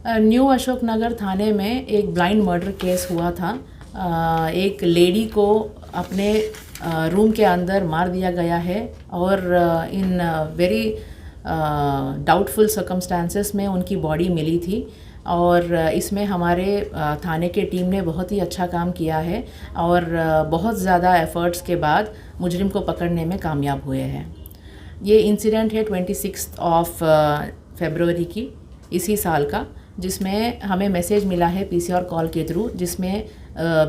New Ashok Nagar थाने में एक blind murder case हुआ था। एक लेडी को अपने रूम के अंदर मार दिया गया है और इन वेरी डाउटफुल सर्कमस्टांसेस में उनकी बॉडी मिली थी। और इसमें हमारे थाने के टीम ने बहुत ही अच्छा काम किया है और बहुत ज़्यादा एफ़र्ट्स के बाद मुजरिम को पकड़ने में कामयाब हुए हैं। ये इंसिडेंट है 26 फरवरी की इसी साल का, जिसमें हमें मैसेज मिला है पीसीआर कॉल के थ्रू, जिसमें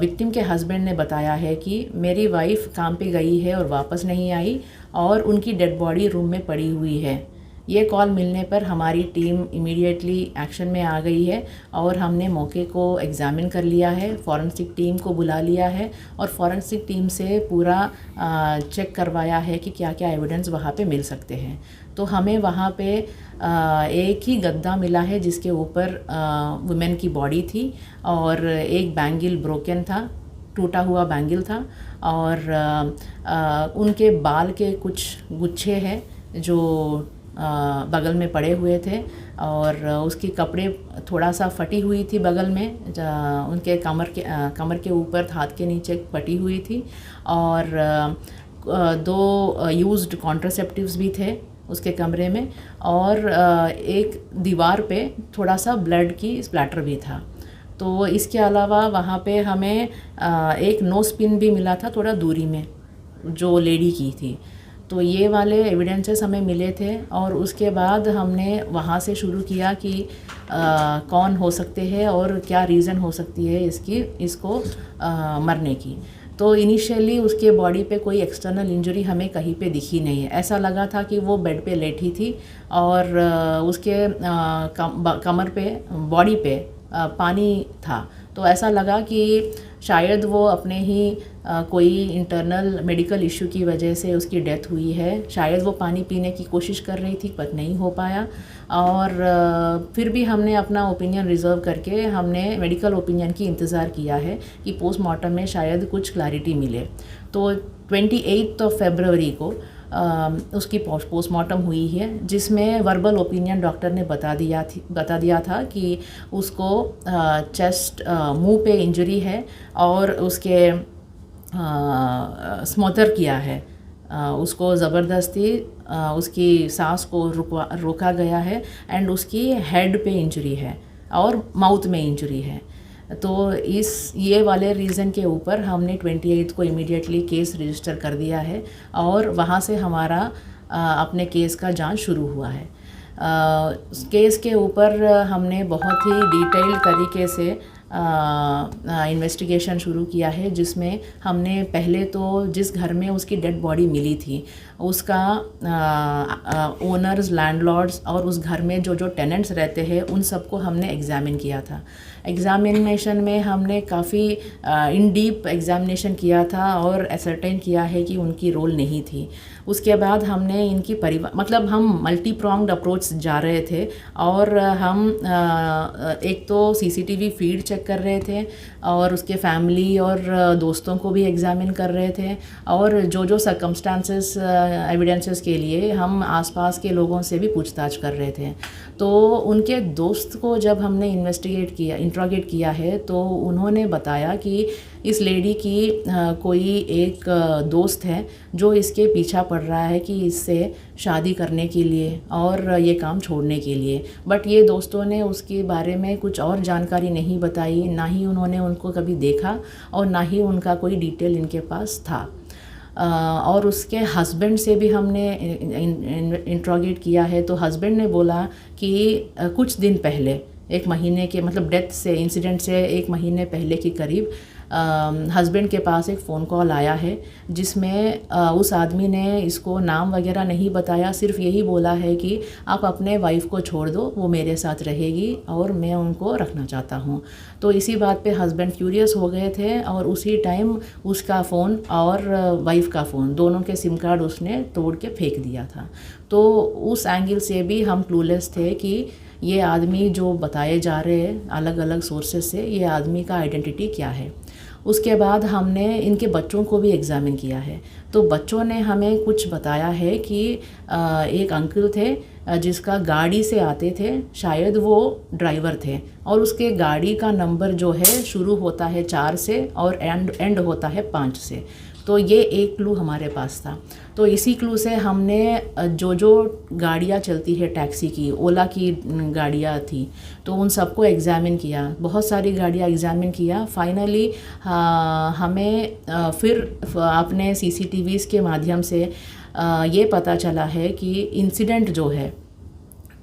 विक्टिम के हस्बैंड ने बताया है कि मेरी वाइफ काम पे गई है और वापस नहीं आई और उनकी डेड बॉडी रूम में पड़ी हुई है। ये कॉल मिलने पर हमारी टीम इमीडिएटली एक्शन में आ गई है और हमने मौके को एग्ज़ामिन कर लिया है, फॉरेंसिक टीम को बुला लिया है और फॉरेंसिक टीम से पूरा चेक करवाया है कि क्या क्या एविडेंस वहाँ पे मिल सकते हैं। तो हमें वहाँ पे एक ही गद्दा मिला है जिसके ऊपर वुमेन की बॉडी थी और एक बैंगल ब्रोकन था, टूटा हुआ बैंगल था और उनके बाल के कुछ गुच्छे हैं जो बगल में पड़े हुए थे और उसकी कपड़े थोड़ा सा फटी हुई थी बगल में, उनके कमर के ऊपर हाथ के नीचे फटी हुई थी और 2 यूज्ड कॉन्ट्रासेप्टिव्स भी थे उसके कमरे में और एक दीवार पे थोड़ा सा ब्लड की स्प्लैटर भी था। तो इसके अलावा वहाँ पे हमें एक नोज पिन भी मिला था थोड़ा दूरी में जो लेडी की थी। तो ये वाले एविडेंसेस हमें मिले थे और उसके बाद हमने वहाँ से शुरू किया कि कौन हो सकते हैं और क्या रीज़न हो सकती है इसको मरने की। तो इनिशियली उसके बॉडी पे कोई एक्सटर्नल इंजरी हमें कहीं पे दिखी नहीं है। ऐसा लगा था कि वो बेड पे लेटी थी और उसके कमर पे बॉडी पे पानी था। तो ऐसा लगा कि शायद वो अपने ही कोई इंटरनल मेडिकल इशू की वजह से उसकी डेथ हुई है। शायद वो पानी पीने की कोशिश कर रही थी पर नहीं हो पाया और फिर भी हमने अपना ओपिनियन रिज़र्व करके हमने मेडिकल ओपिनियन की इंतज़ार किया है कि पोस्टमार्टम में शायद कुछ क्लैरिटी मिले। तो 28 फरवरी को उसकी पोस्टमार्टम हुई है, जिसमें वर्बल ओपिनियन डॉक्टर ने बता दिया था कि उसको चेस्ट मुंह पे इंजरी है और उसके स्मोथर किया है, उसको ज़बरदस्ती उसकी सांस को रोका गया है एंड उसकी हेड पे इंजरी है और माउथ में इंजरी है। तो ये वाले रीज़न के ऊपर हमने 28 को इमीडिएटली केस रजिस्टर कर दिया है और वहाँ से हमारा अपने केस का जांच शुरू हुआ है। केस के ऊपर हमने बहुत ही डिटेल्ड तरीके से इन्वेस्टिगेशन शुरू किया है, जिसमें हमने पहले तो जिस घर में उसकी डेड बॉडी मिली थी उसका ओनर्स, लैंडलॉर्ड्स और उस घर में जो टेनेंट्स रहते हैं उन सबको हमने एग्ज़ामिन किया था। एग्ज़ामिनेशन में हमने काफ़ी इन डीप एग्ज़ामिनेशन किया था और एसरटेन किया है कि उनकी रोल नहीं थी। उसके बाद हमने इनकी मतलब हम मल्टी प्रॉन्ग्ड अप्रोच जा रहे थे और हम एक तो सीसीटीवी फीड चेक कर रहे थे और उसके फैमिली और दोस्तों को भी एग्ज़ामिन कर रहे थे और जो सर्कमस्टांसेस एविडेंसेस के लिए हम आसपास के लोगों से भी पूछताछ कर रहे थे। तो उनके दोस्त को जब हमने इंट्रोगेट किया है तो उन्होंने बताया कि इस लेडी की कोई एक दोस्त है जो इसके पीछा पड़ रहा है कि इससे शादी करने के लिए और ये काम छोड़ने के लिए, बट ये दोस्तों ने उसके बारे में कुछ और जानकारी नहीं बताई, ना ही उन्होंने उनको कभी देखा और ना ही उनका कोई डिटेल इनके पास था। और उसके हस्बैंड से भी हमने इंट्रोगेट किया है तो हस्बैंड ने बोला कि कुछ दिन पहले, 1 महीने के मतलब डेथ से इंसिडेंट से 1 महीने पहले के करीब हस्बैंड के पास एक फ़ोन कॉल आया है जिसमें उस आदमी ने इसको नाम वगैरह नहीं बताया, सिर्फ यही बोला है कि आप अपने वाइफ को छोड़ दो, वो मेरे साथ रहेगी और मैं उनको रखना चाहता हूँ। तो इसी बात पे हस्बैंड क्यूरियस हो गए थे और उसी टाइम उसका फ़ोन और वाइफ का फ़ोन दोनों के सिम कार्ड उसने तोड़ के फेंक दिया था। तो उस एंगल से भी हम क्लूलेस थे कि ये आदमी जो बताए जा रहे हैं अलग अलग सोर्सेज से, ये आदमी का आइडेंटिटी क्या है। उसके बाद हमने इनके बच्चों को भी एग्ज़ामिन किया है तो बच्चों ने हमें कुछ बताया है कि एक अंकल थे जिसका गाड़ी से आते थे, शायद वो ड्राइवर थे, और उसके गाड़ी का नंबर जो है शुरू होता है 4 से और एंड होता है 5 से। तो ये एक क्लू हमारे पास था। तो इसी क्लू से हमने जो गाड़ियाँ चलती है टैक्सी की, ओला की गाड़ियाँ थी, तो उन सबको एग्ज़ामिन किया, बहुत सारी गाड़ियाँ एग्ज़ामिन किया। फाइनली हमें फिर अपने CCTVs के माध्यम से ये पता चला है कि इंसिडेंट जो है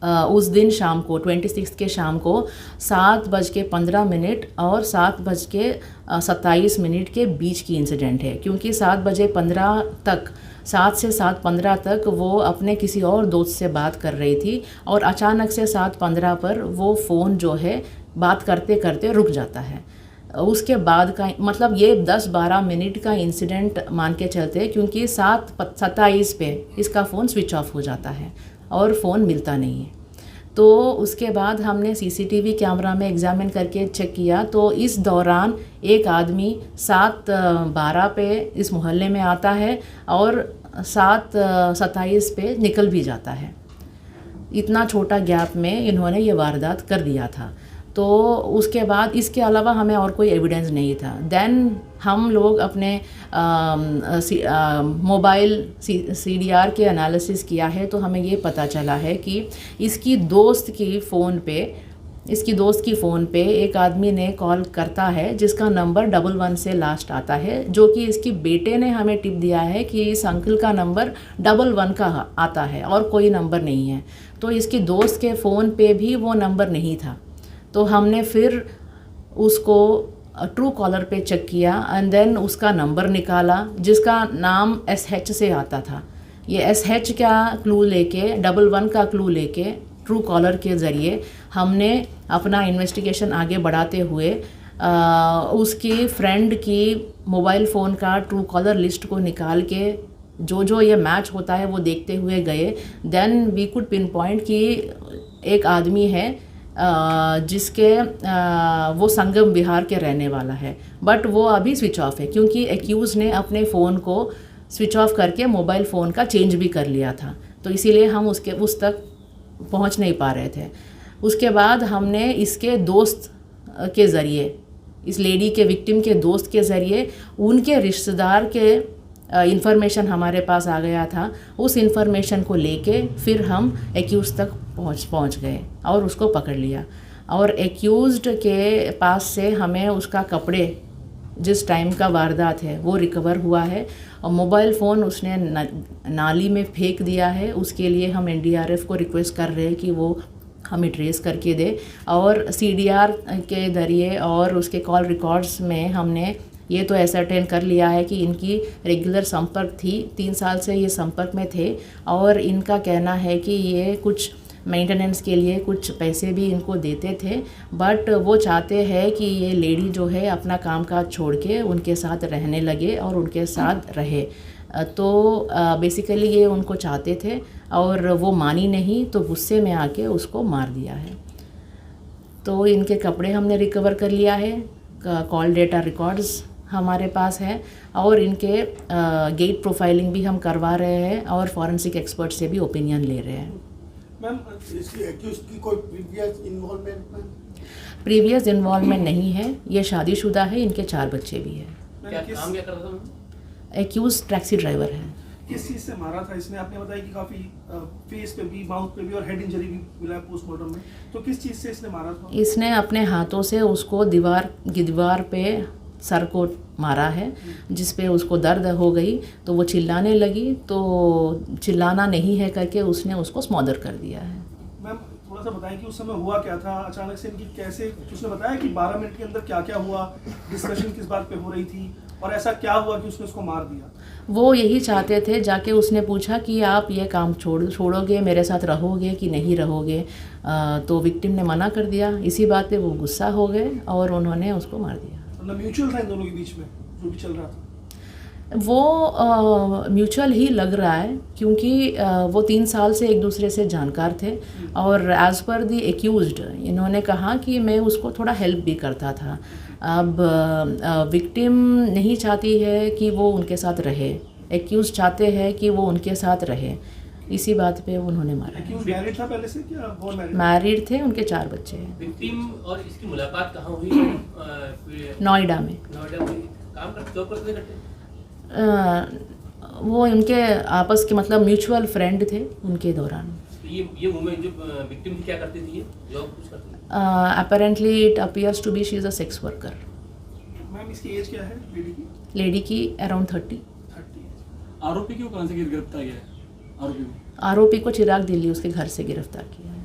उस दिन शाम को 26 के शाम को 7:15 और 7:27 के बीच की इंसिडेंट है, क्योंकि 7:15 तक 7 से 7:15 तक वो अपने किसी और दोस्त से बात कर रही थी, और अचानक से 7:15 पर वो फ़ोन जो है बात करते करते रुक जाता है। उसके बाद का मतलब ये 10-12 मिनट का इंसिडेंट मान के चलते, क्योंकि 7:27 पे इसका फ़ोन स्विच ऑफ हो जाता है और फ़ोन मिलता नहीं है। तो उसके बाद हमने CCTV कैमरा में एग्ज़ामिन करके चेक किया, तो इस दौरान एक आदमी 7:12 पे इस मोहल्ले में आता है और 7:27 पे निकल भी जाता है। इतना छोटा गैप में इन्होंने ये वारदात कर दिया था। तो उसके बाद इसके अलावा हमें और कोई एविडेंस नहीं था। देन हम लोग अपने मोबाइल CDR के एनालिसिस किया है, तो हमें ये पता चला है कि इसकी दोस्त की फ़ोन पे एक आदमी ने कॉल करता है जिसका नंबर 11 से लास्ट आता है, जो कि इसकी बेटे ने हमें टिप दिया है कि इस अंकल का नंबर 11 का आता है और कोई नंबर नहीं है। तो इसकी दोस्त के फ़ोन पे भी वो नंबर नहीं था। तो हमने फिर उसको ट्रू कॉलर पे चेक किया एंड देन उसका नंबर निकाला, जिसका नाम SH से आता था। ये SH का क्लू लेके 11 का क्लू लेके ट्रू कॉलर के ज़रिए हमने अपना इन्वेस्टिगेशन आगे बढ़ाते हुए उसकी फ्रेंड की मोबाइल फ़ोन का ट्रू कॉलर लिस्ट को निकाल के जो ये मैच होता है वो देखते हुए गए। Then we could pinpoint कि एक आदमी है जिसके वो संगम बिहार के रहने वाला है, बट वो अभी स्विच ऑफ है, क्योंकि एक्यूज़ ने अपने फ़ोन को स्विच ऑफ करके मोबाइल फ़ोन का चेंज भी कर लिया था, तो इसीलिए हम उस तक पहुंच नहीं पा रहे थे। उसके बाद हमने इसके दोस्त के ज़रिए, इस लेडी के विक्टिम के दोस्त के ज़रिए, उनके रिश्तेदार के इंफॉर्मेशन हमारे पास आ गया था। उस इंफॉर्मेशन को लेके फिर हम एक्यूज़ तक पहुंच गए और उसको पकड़ लिया। और एक्यूज़्ड के पास से हमें उसका कपड़े, जिस टाइम का वारदात है, वो रिकवर हुआ है, और मोबाइल फ़ोन उसने नाली में फेंक दिया है। उसके लिए हम NDRF को रिक्वेस्ट कर रहे हैं कि वो हमें ट्रेस करके दे। और CDR के ज़रिए और उसके कॉल रिकॉर्ड्स में हमने ये तो एसरटेन कर लिया है कि इनकी रेगुलर संपर्क थी, 3 साल से ये संपर्क में थे, और इनका कहना है कि ये कुछ मेंटेनेंस के लिए कुछ पैसे भी इनको देते थे, बट वो चाहते हैं कि ये लेडी जो है अपना कामकाज छोड़ के उनके साथ रहने लगे और उनके साथ रहे। तो बेसिकली ये उनको चाहते थे और वो मानी नहीं, तो गुस्से में आके उसको मार दिया है। तो इनके कपड़े हमने रिकवर कर लिया है, कॉल डेटा रिकॉर्ड्स हमारे पास है, और इनके गेट प्रोफाइलिंग भी हम करवा रहे हैं और फॉरेंसिक एक्सपर्ट से भी ओपिनियन ले रहे हैं। मैम, इसकी एक्यूज़ की कोई प्रीवियस इन्वॉल्वमेंट नहीं है, ये शादीशुदा है, इनके 4 बच्चे भी हैं। क्या काम क्या करता था? एक्यूज टैक्सी ड्राइवर है। किस चीज़ से मारा था इसने? आपने बताया कि काफ़ी फेस पे भी, माउथ पे भी और हेड इंजरी भी मिला पोस्टमार्टम में, तो किस चीज़ से इसने मारा था? इसने अपने हाथों से उसको दीवार पे सर को मारा है, जिस पे उसको दर्द हो गई, तो वो चिल्लाने लगी, तो चिल्लाना नहीं है करके उसने उसको स्मॉदर कर दिया है। मैम, थोड़ा सा बताएं कि उस समय हुआ क्या था? अचानक से इनकी कैसे, उसने बताया कि 12 मिनट के अंदर क्या क्या हुआ, डिस्कशन किस बात पे हो रही थी, और ऐसा क्या हुआ कि उसने उसको मार दिया? वो यही चाहते थे, जाके उसने पूछा कि आप ये काम छोड़ोगे, मेरे साथ रहोगे कि नहीं रहोगे, तो विक्टिम ने मना कर दिया। इसी बात पे वो गुस्सा हो गए और उन्होंने उसको मार दिया। मतलब म्यूचुअल था इन दोनों के बीच में जो भी चल रहा था? वो म्यूचुअल ही लग रहा है, क्योंकि वो 3 साल से एक दूसरे से जानकार थे, और एज़ पर दी एक्यूज्ड इन्होंने कहा कि मैं उसको थोड़ा हेल्प भी करता था। अब विक्टिम नहीं चाहती है कि वो उनके साथ रहे, एक्यूज चाहते हैं कि वो उनके साथ रहे, इसी बात पे उन्होंने मारा। एक्यूज मैरिड था पहले से क्या वो मैरिड? मैरिड थे, उनके 4 बच्चे हैं। विक्टिम और इसकी मुलाकात कहाँ हुई? नोएडा में। नोएडा में काम करते, जॉब करते थे इकट्ठे? वो उनके आपस के मतलब म्यूचुअल फ्रेंड थे उनके दौरान। ये वुमेन जो विक्टिम थी क्या करती थी? ये जॉब कुछ करती थी? Apparently it appears to be she is a sex worker. Ma'am इसकी एज क्या है लेडी की? लेडी की अराउंड 30। 30। आरोपी को कहाँ से गिरफ्तार किया है? आरोपी को आरोपी को चिराग दिल्ली उसके घर से गिरफ्तार किया है।